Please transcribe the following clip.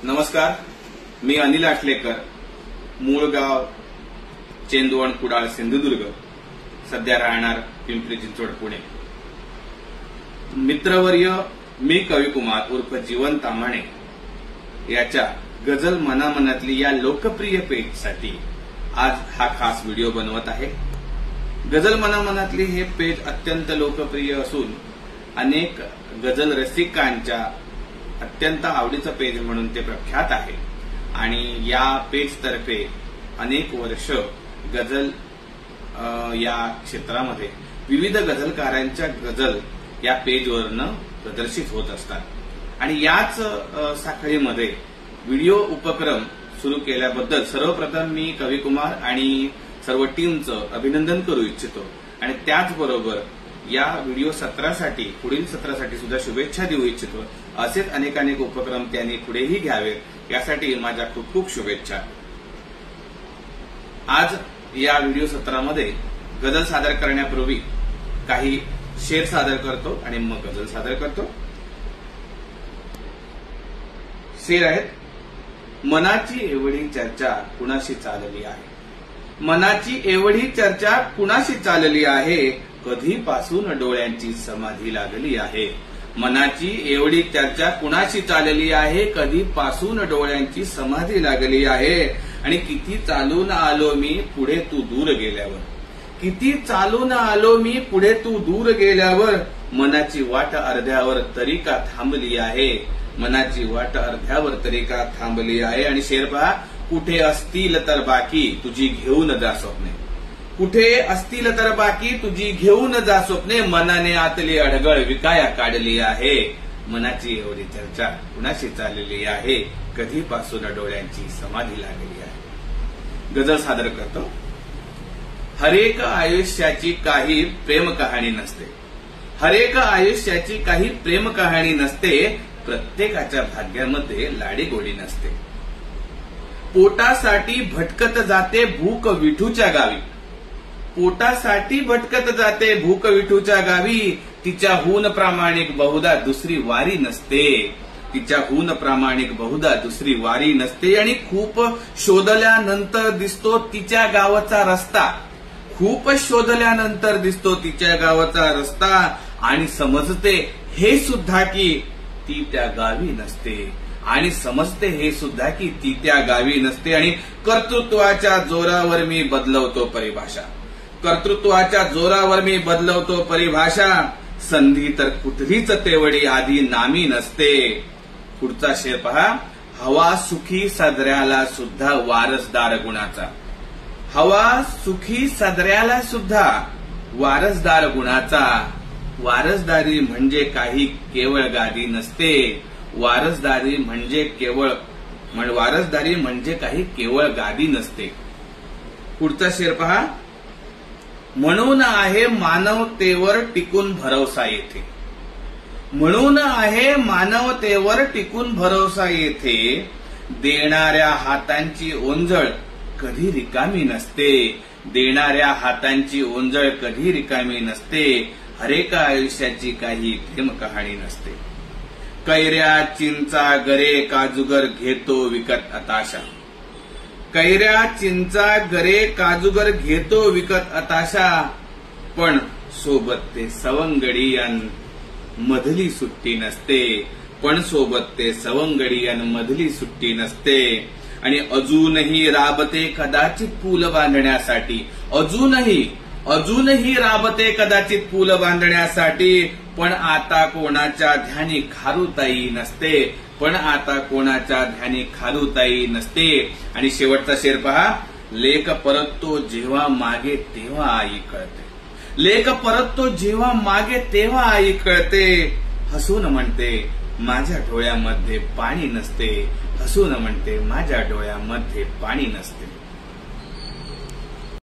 नमस्कार, मी अनिल आटलेकर, मूळ गाव चेंदवण कुडाळ सिंधुदुर्ग, सध्या राहणार पिंपरी चिंचवड पुणे। मित्रवर्य मी कविकुमार उर्फ जीवन तामाणे याच्या गझल मनामनातली या लोकप्रिय पेजसाठी आज हा खास व्हिडिओ बनवत आहे। गझल मनामनातली हे पेज अत्यंत लोकप्रिय असून अनेक गझल रसिकांच्या अत्यंत आवडीचं पेज म्हणून ते प्रख्यात आहे आणि या पेज तर्फे अनेक वर्ष गझल या क्षेत्रामध्ये विविध गझलकारांच्या गझल या पेजवरनं प्रदर्शित होत असतात आणि याच साखळीमध्ये व्हिडिओ उपक्रम सुरू केल्याबद्दल सर्वप्रथम मी कविकुमार आणि सर्व टीमचं अभिनंदन करू इच्छितो आणि त्याचबरोबर या व्हिडिओ सत्रासाठी पुढील सत्रासाठी सुद्धा शुभेच्छा देऊ इच्छितो। असेच अनेक उपक्रम त्यांनी पुढेही घ्यावेत यासाठी माझ्या खूप खूप शुभेच्छा। आज या व्हिडिओ सत्रामध्ये गझल सादर करण्यापूर्वी काही शेर सादर करतो आणि मग गझल सादर करतो। शेर आहेत, मनाची एवढी चर्चा कुणाशी चालली आहे, मनाची एवढी चर्चा कुणाशी चालली आहे, कधीपासून डोळ्यांची समाधी लागली आहे। मनाची एवढी चर्चा कुणाशी चालली आहे, कधीपासून डोळ्यांची समाधी लागली आहे। आणि किती चालून आलो मी पुढे तू दूर गेल्यावर, किती चालून आलो मी पुढे तू दूर गेल्यावर, मनाची वाट अर्ध्यावर तरी का थांबली आहे, मनाची वाट अर्ध्यावर तरी का थांबली आहे। आणि शेर पहा, कुठे असतील तर बाकी तुझी घेऊन जा स्वप्ने, कुठे असतील तर बाकी तुझी घेऊन जा स्वप्ने, मनाने आतली अडगळ विकाया काढली आहे। मनाची एवढी चर्चा कुणाशी चाललेली आहे, कधीपासून डोळ्यांची समाधी लागली आहे। गझल सादर करतो। हरेक आयुष्याची काही प्रेम कहाणी नसते, हरेक आयुष्याची काही प्रेम कहाणी नसते, प्रत्येकाच्या भाग्यामध्ये लाडी गोडी नसते। पोटासाठी भटकत जाते भूक विठूच्या गावी, पोटासाठी भटकत जाते भूक विठूच्या गावी, तिच्याहून प्रामाणिक बहुधा दुसरी वारी नसते, तिच्याहून प्रामाणिक बहुधा दुसरी वारी नसते। आणि खूप शोधल्यानंतर दिसतो तिच्या गावाचा रस्ता, खूप शोधल्यानंतर दिसतो तिच्या गावाचा रस्ता, आणि समजते हे सुद्धा की ती त्या गावी नसते, आणि समजते हे सुद्धा की ती त्या गावी नसते। आणि कर्तृत्वाच्या जोरावर मी बदलवतो परिभाषा, कर्तृत्वाच्या जोरावर मी बदलवतो परिभाषा, संधी तर कुठलीच तेवढी आधी नामी नसते। पुढचा शेर पहा, हवा सुखी सदऱ्याला सुद्धा वारसदार गुणाचा, हवा सुखी सदऱ्याला सुद्धा वारसदार गुणाचा, वारसदारी म्हणजे काही केवळ गादी नसते, वारसदारी म्हणजे वारसदारी म्हणजे काही केवळ गादी नसते। पुढचा शेर पहा, म्हणून आहे मानवतेवर टिकून भरवसा येथे, म्हणून आहे मानवतेवर टिकून भरवसा येथे, देणाऱ्या हातांची ओंजळ कधी रिकामी नसते, देणाऱ्या हातांची ओंजळ कधी रिकामी नसते, हरेका आयुष्याची काही प्रेम कहाणी नसते। कैऱ्या चिंचा गरे काजूगर घेतो विकत अताशा, कैऱ्या चिंचा गरे काजूगर घेतो विकत अताशा, पण सोबत ते सवंगडियन मधली सुट्टी नसते, पण सोबत ते सवंगडियन मधली सुट्टी नसते। आणि अजूनही राबते कदाचित पूल बांधण्यासाठी, अजूनही राबते कदाचित पूल बांधण्यासाठी, पण आता कोणाच्या ध्यानी खारुताई नसते, पण आता कोणाच्या ध्यानी खारुताई नसते। आणि शेवटचा शेर पहा, लेख परततो जेव्हा मागे तेव्हा आई कळते, लेख परततो जेव्हा मागे तेव्हा आई कळते, हसून म्हणते माझ्या डोळ्यामध्ये पाणी नसते, हसून म्हणते माझ्या डोळ्यामध्ये पाणी नसते।